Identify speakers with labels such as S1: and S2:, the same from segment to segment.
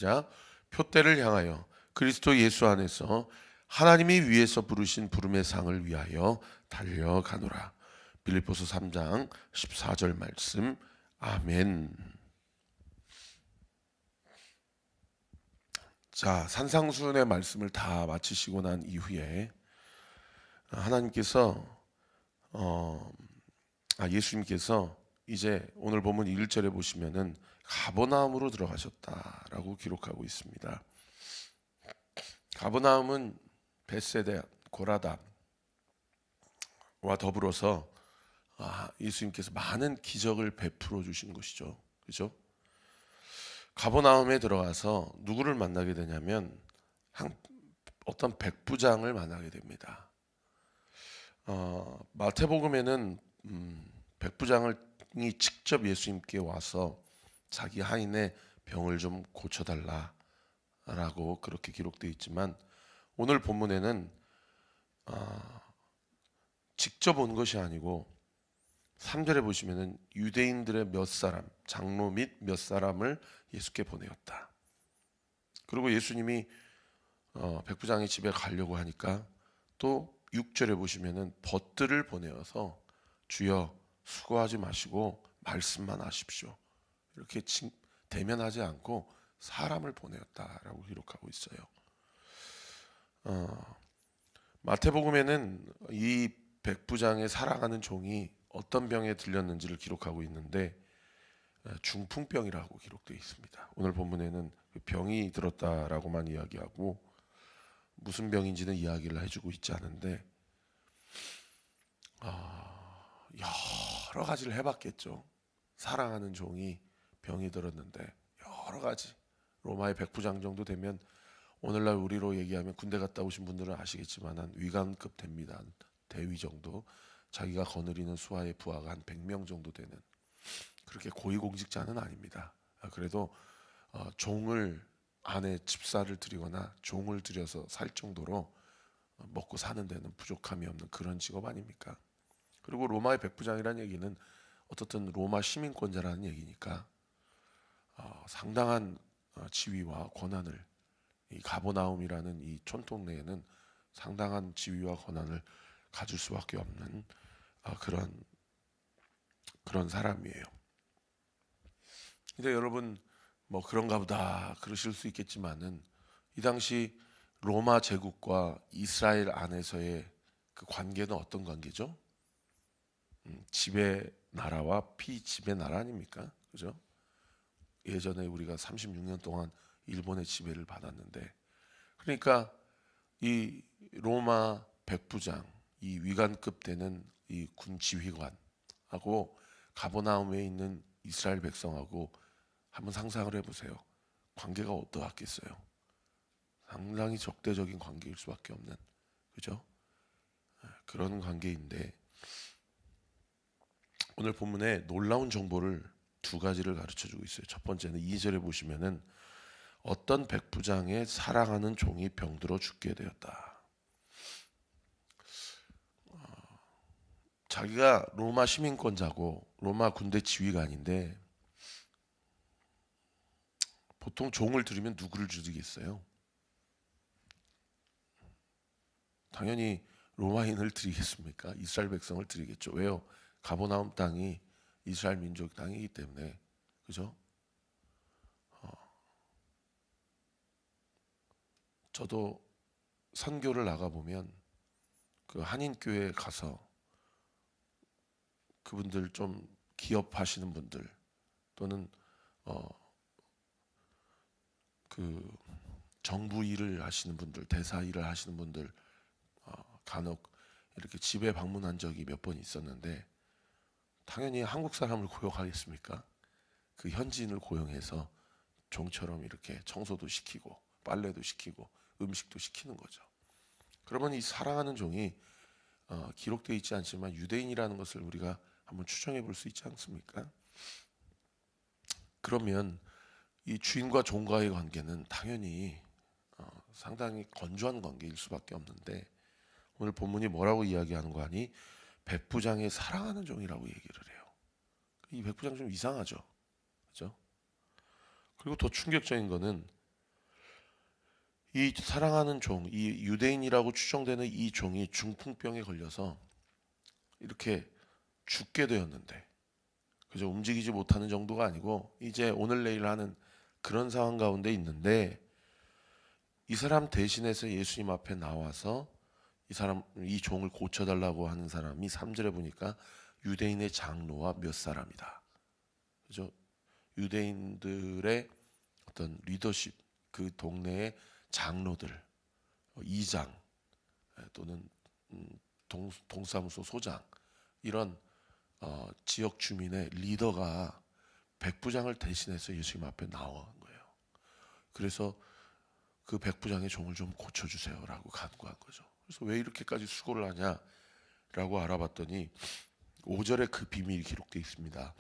S1: 자, 표대를 향하여 그리스도 예수 안에서 하나님이 위에서 부르신 부름의 상을 위하여 달려가노라. 빌립보서 3장 14절 말씀. 아멘. 자, 산상수훈의 말씀을 다 마치시고 난 이후에 하나님께서 예수님께서 이제 오늘 본문 1절에 보시면은 가버나움으로 들어가셨다라고 기록하고 있습니다. 가버나움은 벳세다, 고라다와 더불어서 예수님께서 많은 기적을 베풀어 주신 곳이죠. 그죠? 가버나움에 들어가서 누구를 만나게 되냐면 어떤 백부장을 만나게 됩니다. 마태복음에는 백부장이 직접 예수님께 와서 자기 하인의 병을 좀 고쳐달라라고 그렇게 기록되어 있지만 오늘 본문에는 직접 온 것이 아니고 3절에 보시면은 유대인들의 몇 사람, 장로 및 몇 사람을 예수께 보내었다. 그리고 예수님이 백부장의 집에 가려고 하니까 또 6절에 보시면은 벗들을 보내어서 주여 수고하지 마시고 말씀만 하십시오. 이렇게 대면하지 않고 사람을 보내었다라고 기록하고 있어요. 마태복음에는 이 백부장의 사랑하는 종이 어떤 병에 들렸는지를 기록하고 있는데 중풍병이라고 기록되어 있습니다. 오늘 본문에는 그 병이 들었다라고만 이야기하고 무슨 병인지는 이야기를 해주고 있지 않은데 여러 가지를 해봤겠죠. 사랑하는 종이 병이 들었는데 여러 가지. 로마의 백부장 정도 되면 오늘날 우리로 얘기하면 군대 갔다 오신 분들은 아시겠지만 위관급 됩니다. 대위 정도. 자기가 거느리는 수하의 부하가 한 100명 정도 되는 그렇게 고위공직자는 아닙니다. 그래도 종을 안에 집사를 들이거나 종을 들여서 살 정도로 먹고 사는 데는 부족함이 없는 그런 직업 아닙니까? 그리고 로마의 백부장이라는 얘기는 어떻든 로마 시민권자라는 얘기니까 상당한 지위와 권한을 이 가버나움이라는 이 촌동네에는 상당한 지위와 권한을 가질 수밖에 없는 그런 사람이에요. 근데 여러분 뭐 그런가 보다 그러실 수 있겠지만은 이 당시 로마 제국과 이스라엘 안에서의 그 관계는 어떤 관계죠? 지배 나라와 피지배 나라 아닙니까? 그죠? 예전에 우리가 36년 동안 일본의 지배를 받았는데 그러니까 이 로마 백부장 이 위관급 되는 이 군 지휘관하고 가버나움에 있는 이스라엘 백성하고 한번 상상을 해보세요. 관계가 어떠했겠어요? 상당히 적대적인 관계일 수밖에 없는 그죠? 그런 관계인데 오늘 본문에 놀라운 정보를 두 가지를 가르쳐주고 있어요. 첫 번째는 2절에 보시면은 어떤 백부장의 사랑하는 종이 병들어 죽게 되었다. 자기가 로마 시민권자고 로마 군대 지휘관인데 보통 종을 들이면 누구를 죽이겠어요? 당연히 로마인을 드리겠습니까? 이스라엘 백성을 드리겠죠. 왜요? 가버나움 땅이 이스라엘 민족 땅이기 때문에 그죠? 저도 선교를 나가 보면 그 한인 교회에 가서 그분들 좀 기업하시는 분들 또는 그 정부 일을 하시는 분들, 대사 일을 하시는 분들 간혹 이렇게 집에 방문한 적이 몇 번 있었는데 당연히 한국 사람을 고용하겠습니까? 그 현지인을 고용해서 종처럼 이렇게 청소도 시키고 빨래도 시키고 음식도 시키는 거죠. 그러면 이 사랑하는 종이 기록되어 있지 않지만 유대인이라는 것을 우리가 한번 추정해 볼 수 있지 않습니까? 그러면 이 주인과 종과의 관계는 당연히 상당히 건조한 관계일 수밖에 없는데 오늘 본문이 뭐라고 이야기하는 거 아니? 백부장의 사랑하는 종이라고 얘기를 해요. 이 백부장 좀 이상하죠, 그렇죠? 그리고 더 충격적인 거는 이 사랑하는 종, 이 유대인이라고 추정되는 이 종이 중풍병에 걸려서 이렇게 죽게 되었는데, 그저 움직이지 못하는 정도가 아니고 이제 오늘 내일 하는 그런 상황 가운데 있는데, 이 사람 대신해서 예수님 앞에 나와서 이 종을 고쳐달라고 하는 사람이 3절에 보니까 유대인의 장로와 몇 사람이다. 그죠? 유대인들의 어떤 리더십, 그 동네의 장로들, 이장 또는 동사무소 소장, 이런 지역 주민의 리더가 백부장을 대신해서 예수님 앞에 나온 거예요. 그래서 그 백부장의 종을 좀 고쳐주세요라고 간구한 거죠. 그래서 왜 이렇게까지 수고를 하냐라고 알아봤더니 5절에 그 비밀이 기록되어 있습니다.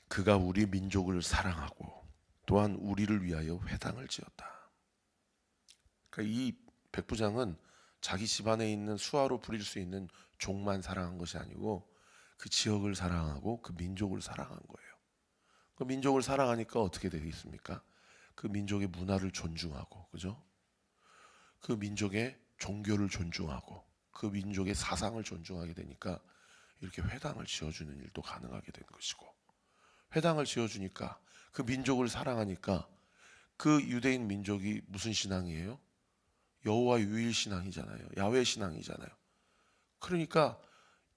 S1: 그가 우리 민족을 사랑하고 또한 우리를 위하여 회당을 지었다. 그러니까 이 백부장은 자기 집안에 있는 수하로 부릴 수 있는 종만 사랑한 것이 아니고 그 지역을 사랑하고 그 민족을 사랑한 거예요. 그 민족을 사랑하니까 어떻게 되겠습니까? 그 민족의 문화를 존중하고, 그죠? 그 민족의 종교를 존중하고 그 민족의 사상을 존중하게 되니까 이렇게 회당을 지어주는 일도 가능하게 된 것이고, 회당을 지어주니까 그 민족을 사랑하니까 그 유대인 민족이 무슨 신앙이에요? 여호와 유일 신앙이잖아요. 야훼 신앙이잖아요. 그러니까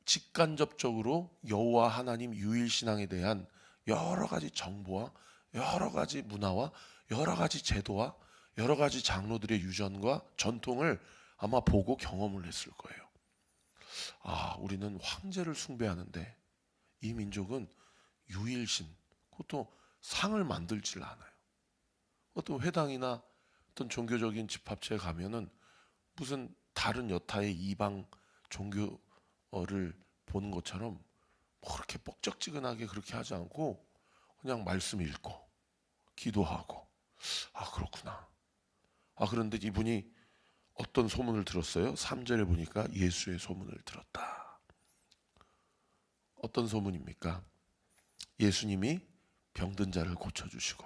S1: 직간접적으로 여호와 하나님 유일 신앙에 대한 여러 가지 정보와 여러 가지 문화와 여러 가지 제도와 여러 가지 장로들의 유전과 전통을 아마 보고 경험을 했을 거예요. 아, 우리는 황제를 숭배하는데 이 민족은 유일신, 그것도 상을 만들질 않아요. 어떤 회당이나 어떤 종교적인 집합체에 가면은 무슨 다른 여타의 이방 종교를 보는 것처럼 뭐 그렇게 뻑적지근하게 그렇게 하지 않고 그냥 말씀 읽고 기도하고, 아 그렇구나. 아 그런데 이분이 어떤 소문을 들었어요? 3절에 보니까 예수의 소문을 들었다. 어떤 소문입니까? 예수님이 병든 자를 고쳐주시고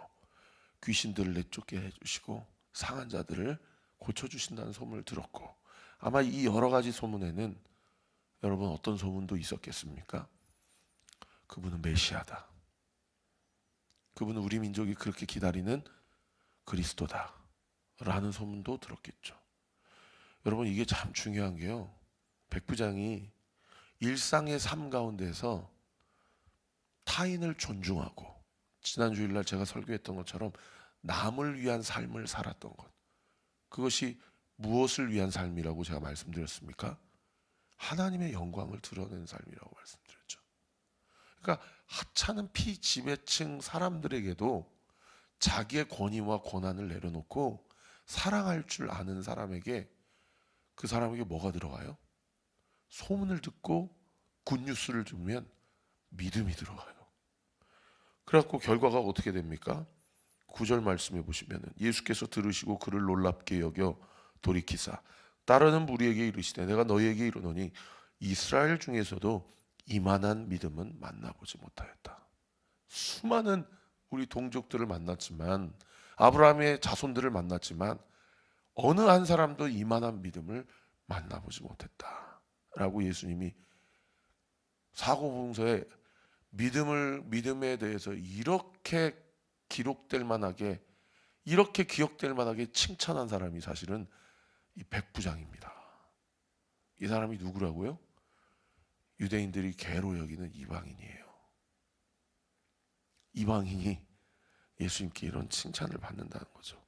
S1: 귀신들을 내쫓게 해주시고 상한 자들을 고쳐주신다는 소문을 들었고, 아마 이 여러 가지 소문에는 여러분 어떤 소문도 있었겠습니까? 그분은 메시아다. 그분은 우리 민족이 그렇게 기다리는 그리스도다 라는 소문도 들었겠죠. 여러분 이게 참 중요한 게요, 백부장이 일상의 삶 가운데서 타인을 존중하고, 지난 주일날 제가 설교했던 것처럼 남을 위한 삶을 살았던 것, 그것이 무엇을 위한 삶이라고 제가 말씀드렸습니까? 하나님의 영광을 드러내는 삶이라고 말씀드렸죠. 그러니까 하찮은 피지배층 사람들에게도 자기의 권위와 권한을 내려놓고 사랑할 줄 아는 사람에게, 그 사람에게 뭐가 들어가요? 소문을 듣고 굿뉴스를 들으면 믿음이 들어가요. 그래갖고 결과가 어떻게 됩니까? 9절 말씀해 보시면 예수께서 들으시고 그를 놀랍게 여겨 돌이키사 따르는 무리에게 이르시되 내가 너희에게 이르노니 이스라엘 중에서도 이만한 믿음은 만나보지 못하였다. 수많은 우리 동족들을 만났지만, 아브라함의 자손들을 만났지만 어느 한 사람도 이만한 믿음을 만나보지 못했다 라고 예수님이 사고봉서에 믿음에 대해서 이렇게 기록될 만하게, 이렇게 기억될 만하게 칭찬한 사람이 사실은 이 백부장입니다. 이 사람이 누구라고요? 유대인들이 개로 여기는 이방인이에요. 이방인이 예수님께 이런 칭찬을 받는다는 거죠.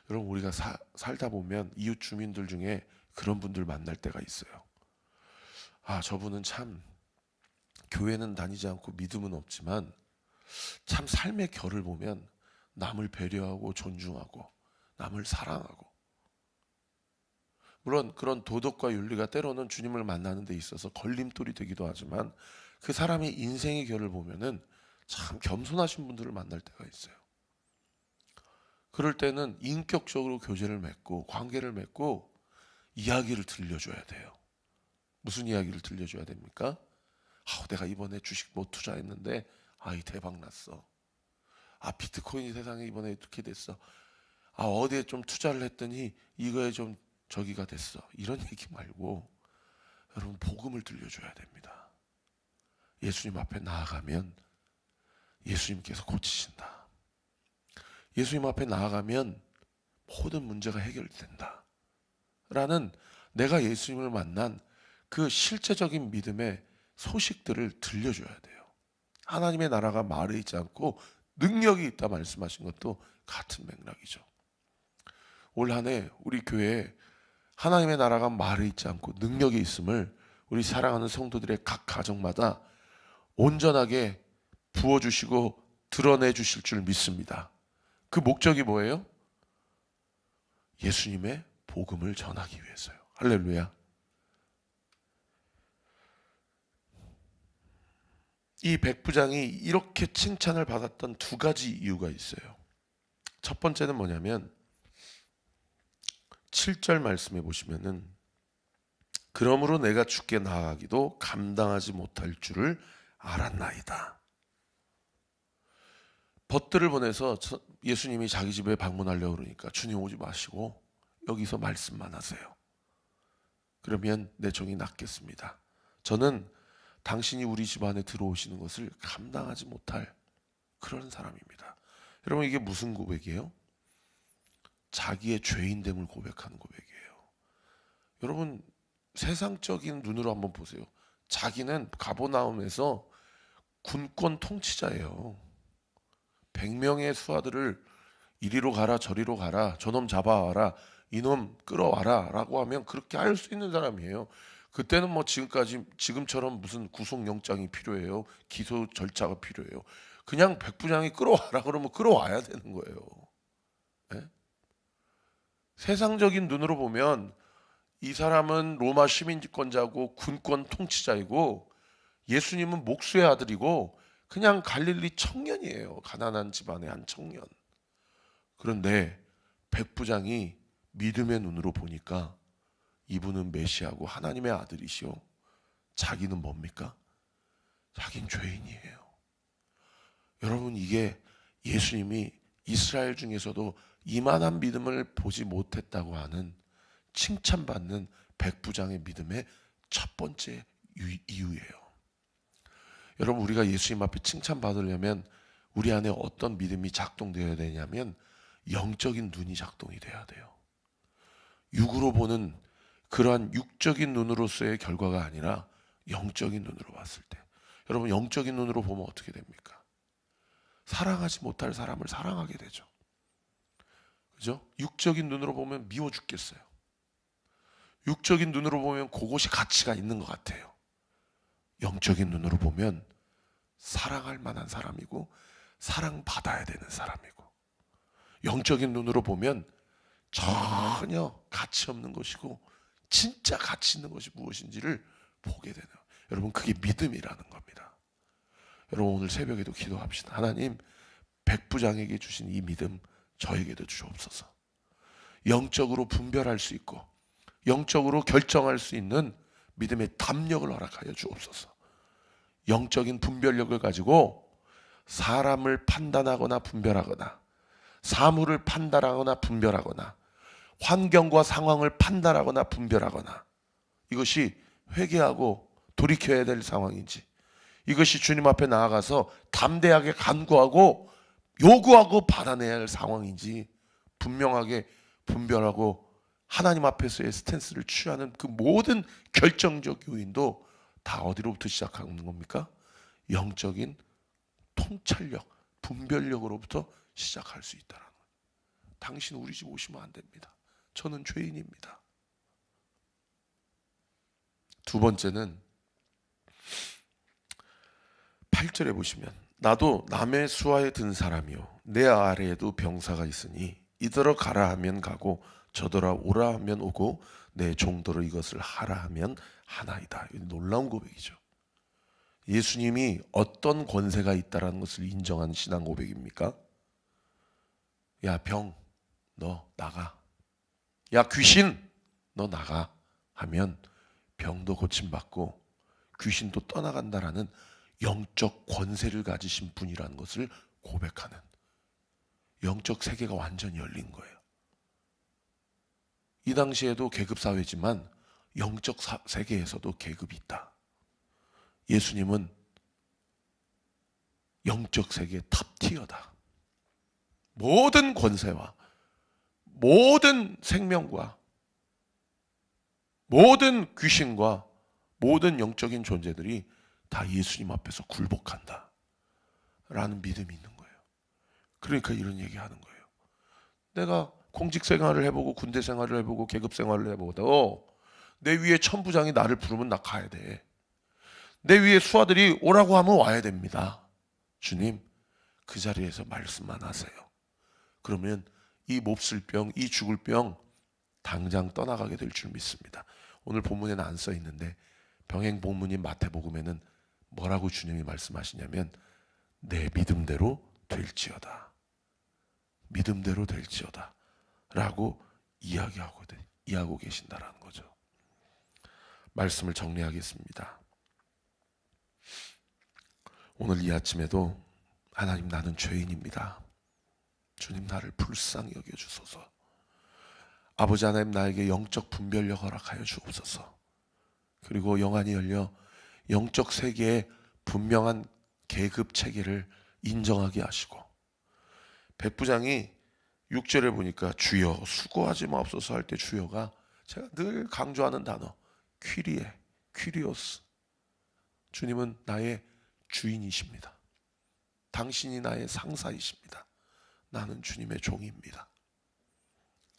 S1: 여러분 우리가 살다 보면 이웃 주민들 중에 그런 분들 만날 때가 있어요. 아 저분은 참 교회는 다니지 않고 믿음은 없지만 참 삶의 결을 보면 남을 배려하고 존중하고 남을 사랑하고, 물론 그런 도덕과 윤리가 때로는 주님을 만나는 데 있어서 걸림돌이 되기도 하지만 그 사람의 인생의 결을 보면은 참 겸손하신 분들을 만날 때가 있어요. 그럴 때는 인격적으로 교제를 맺고 관계를 맺고 이야기를 들려줘야 돼요. 무슨 이야기를 들려줘야 됩니까? 내가 이번에 주식 못 투자했는데 대박 났어. 비트코인이 세상에 이번에 이렇게 됐어. 어디에 좀 투자를 했더니 이거에 좀 저기가 됐어. 이런 얘기 말고 여러분 복음을 들려줘야 됩니다. 예수님 앞에 나아가면 예수님께서 고치신다. 예수님 앞에 나아가면 모든 문제가 해결된다. 라는 내가 예수님을 만난 그 실제적인 믿음의 소식들을 들려줘야 돼요. 하나님의 나라가 말에 있지 않고 능력이 있다 말씀하신 것도 같은 맥락이죠. 올 한 해 우리 교회에 하나님의 나라가 말에 있지 않고 능력이 있음을 우리 사랑하는 성도들의 각 가정마다 온전하게 부어주시고 드러내 주실 줄 믿습니다. 그 목적이 뭐예요? 예수님의 복음을 전하기 위해서요. 할렐루야. 이 백부장이 이렇게 칭찬을 받았던 두 가지 이유가 있어요. 첫 번째는 뭐냐면 7절 말씀해 보시면은 그러므로 내가 주께 나아가기도 감당하지 못할 줄을 알았나이다. 벗들을 보내서 예수님이 자기 집에 방문하려고 그러니까 주님 오지 마시고 여기서 말씀만 하세요. 그러면 내 종이 낫겠습니다. 저는 당신이 우리 집 안에 들어오시는 것을 감당하지 못할 그런 사람입니다. 여러분 이게 무슨 고백이에요? 자기의 죄인됨을 고백하는 고백이에요. 여러분 세상적인 눈으로 한번 보세요. 자기는 가버나움에서 군권 통치자예요. 100명의 수하들을 이리로 가라 저리로 가라 저놈 잡아와라 이놈 끌어와라 라고 하면 그렇게 할 수 있는 사람이에요. 그때는 뭐 지금처럼 무슨 구속영장이 필요해요. 기소 절차가 필요해요. 그냥 백부장이 끌어와라 그러면 끌어와야 되는 거예요. 네? 세상적인 눈으로 보면 이 사람은 로마 시민권자고 군권 통치자이고 예수님은 목수의 아들이고 그냥 갈릴리 청년이에요. 가난한 집안의 한 청년. 그런데 백부장이 믿음의 눈으로 보니까 이분은 메시아고 하나님의 아들이시오. 자기는 뭡니까? 자긴 죄인이에요. 여러분 이게 예수님이 이스라엘 중에서도 이만한 믿음을 보지 못했다고 하는 칭찬받는 백부장의 믿음의 첫 번째 이유예요. 여러분 우리가 예수님 앞에 칭찬받으려면 우리 안에 어떤 믿음이 작동되어야 되냐면 영적인 눈이 작동이 돼야 돼요. 육으로 보는 그러한 육적인 눈으로서의 결과가 아니라 영적인 눈으로 봤을 때 여러분 영적인 눈으로 보면 어떻게 됩니까? 사랑하지 못할 사람을 사랑하게 되죠. 그죠? 육적인 눈으로 보면 미워 죽겠어요. 육적인 눈으로 보면 그것이 가치가 있는 것 같아요. 영적인 눈으로 보면 사랑할 만한 사람이고 사랑받아야 되는 사람이고 영적인 눈으로 보면 전혀 가치 없는 것이고 진짜 가치 있는 것이 무엇인지를 보게 되는 여러분 그게 믿음이라는 겁니다. 여러분 오늘 새벽에도 기도합시다. 하나님 백부장에게 주신 이 믿음 저에게도 주옵소서. 영적으로 분별할 수 있고 영적으로 결정할 수 있는 믿음의 담력을 허락하여 주옵소서. 영적인 분별력을 가지고 사람을 판단하거나 분별하거나 사물을 판단하거나 분별하거나 환경과 상황을 판단하거나 분별하거나 이것이 회개하고 돌이켜야 될 상황인지 이것이 주님 앞에 나아가서 담대하게 간구하고 요구하고 받아내야 할 상황인지 분명하게 분별하고 하나님 앞에서의 스탠스를 취하는 그 모든 결정적 요인도 다 어디로부터 시작하는 겁니까? 영적인 통찰력, 분별력으로부터 시작할 수 있다는 거예요. 당신 우리 집 오시면 안 됩니다. 저는 죄인입니다. 두 번째는 8절에 보시면 나도 남의 수하에 든 사람이요 내 아래에도 병사가 있으니 이더러 가라 하면 가고 저더러 오라 하면 오고 내 종더러 이것을 하라 하면 하나이다. 놀라운 고백이죠. 예수님이 어떤 권세가 있다는 것을 인정한 신앙 고백입니까? 야 병 너 나가. 야 귀신 너 나가 하면 병도 고침받고 귀신도 떠나간다라는 영적 권세를 가지신 분이라는 것을 고백하는 영적 세계가 완전히 열린 거예요. 이 당시에도 계급 사회지만 영적 세계에서도 계급이 있다. 예수님은 영적 세계의 탑티어다. 모든 권세와 모든 생명과 모든 귀신과 모든 영적인 존재들이 다 예수님 앞에서 굴복한다 라는 믿음이 있는 거예요. 그러니까 이런 얘기하는 거예요. 내가 공직 생활을 해보고 군대 생활을 해보고 계급 생활을 해보고 내 위에 천부장이 나를 부르면 나 가야 돼. 내 위에 수하들이 오라고 하면 와야 됩니다. 주님, 그 자리에서 말씀만 하세요. 그러면 이 몹쓸 병, 이 죽을 병 당장 떠나가게 될 줄 믿습니다. 오늘 본문에는 안 써 있는데 병행 본문인 마태복음에는 뭐라고 주님이 말씀하시냐면 내 믿음대로 될지어다. 믿음대로 될지어다 라고 이야기하고 계신다라는 거죠. 말씀을 정리하겠습니다. 오늘 이 아침에도 하나님, 나는 죄인입니다. 주님, 나를 불쌍히 여겨주소서. 아버지 하나님, 나에게 영적 분별력 허락하여 주옵소서. 그리고 영안이 열려 영적 세계의 분명한 계급 체계를 인정하게 하시고, 백부장이 6절에 보니까 주여 수고하지 마옵소서 할 때 주여가 제가 늘 강조하는 단어 퀴리에, 퀴리오스. 주님은 나의 주인이십니다. 당신이 나의 상사이십니다. 나는 주님의 종입니다.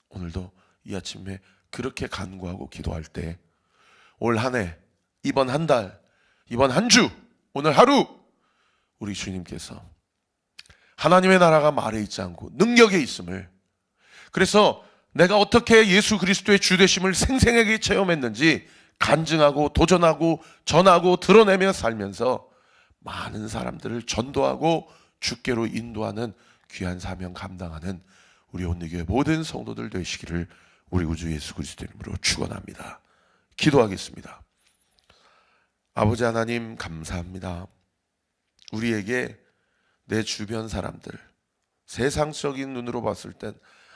S1: 오늘도 이 아침에 그렇게 간구하고 기도할 때 올 한 해, 이번 한 달, 이번 한 주, 오늘 하루 우리 주님께서 하나님의 나라가 말에 있지 않고 능력에 있음을, 그래서 내가 어떻게 예수 그리스도의 주되심을 생생하게 체험했는지 간증하고 도전하고 전하고 드러내며 살면서 많은 사람들을 전도하고 주께로 인도하는 귀한 사명 감당하는 우리 온누교의 모든 성도들 되시기를 우리 구주 예수 그리스도의 이름으로 축원합니다. 기도하겠습니다. 아버지 하나님, 감사합니다. 우리에게 내 주변 사람들, 세상적인 눈으로 봤을 땐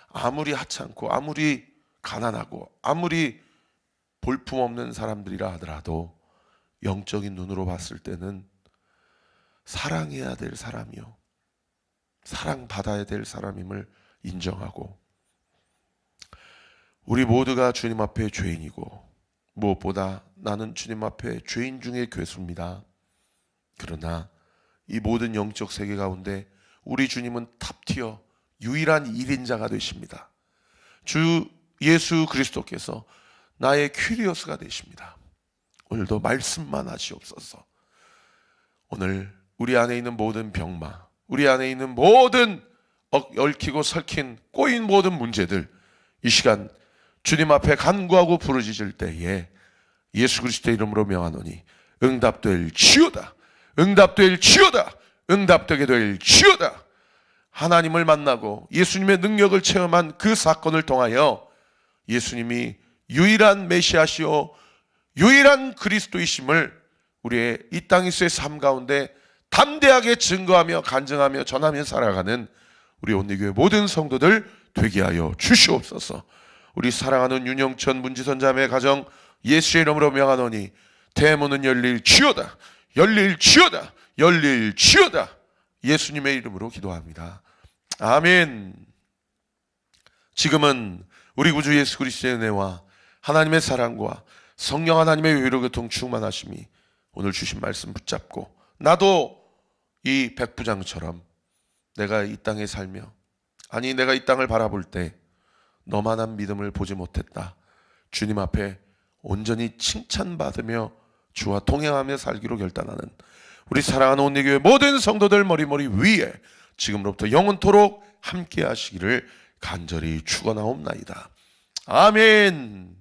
S1: 아무리 하찮고 아무리 가난하고 아무리 볼품없는 사람들이라 하더라도 영적인 눈으로 봤을 때는 사랑해야 될 사람이요, 사랑받아야 될 사람임을 인정하고, 우리 모두가 주님 앞에 죄인이고 무엇보다 나는 주님 앞에 죄인 중에 괴수입니다. 그러나 이 모든 영적 세계 가운데 우리 주님은 탑티어 유일한 1인자가 되십니다. 주 예수 그리스도께서 나의 퀴리오스가 되십니다. 오늘도 말씀만 하시옵소서. 오늘 우리 안에 있는 모든 병마, 우리 안에 있는 모든 얽히고 설킨 꼬인 모든 문제들, 이 시간 주님 앞에 간구하고 부르짖을 때에 예수 그리스도의 이름으로 명하노니 응답될지어다, 응답될지어다, 응답되게 될지어다. 하나님을 만나고 예수님의 능력을 체험한 그 사건을 통하여 예수님이 유일한 메시아시오 유일한 그리스도이심을 우리의 이 땅에서의 삶 가운데 담대하게 증거하며 간증하며 전하며 살아가는 우리 온누교의 모든 성도들 되게 하여 주시옵소서. 우리 사랑하는 윤영천 문지선 자매 가정 예수의 이름으로 명하노니 대문은 열릴지어다, 열릴지어다, 열릴지어다. 예수님의 이름으로 기도합니다. 아멘. 지금은 우리 구주 예수 그리스도의 은혜와 하나님의 사랑과 성령 하나님의 위로교통 충만하심이 오늘 주신 말씀 붙잡고, 나도 이 백부장처럼 내가 이 땅에 살며, 아니 내가 이 땅을 바라볼 때 너만한 믿음을 보지 못했다, 주님 앞에 온전히 칭찬받으며 주와 동행하며 살기로 결단하는 우리 사랑하는 온누교의 모든 성도들 머리머리 위에 지금으로부터 영원토록 함께 하시기를 간절히 축원하옵나이다. 아멘.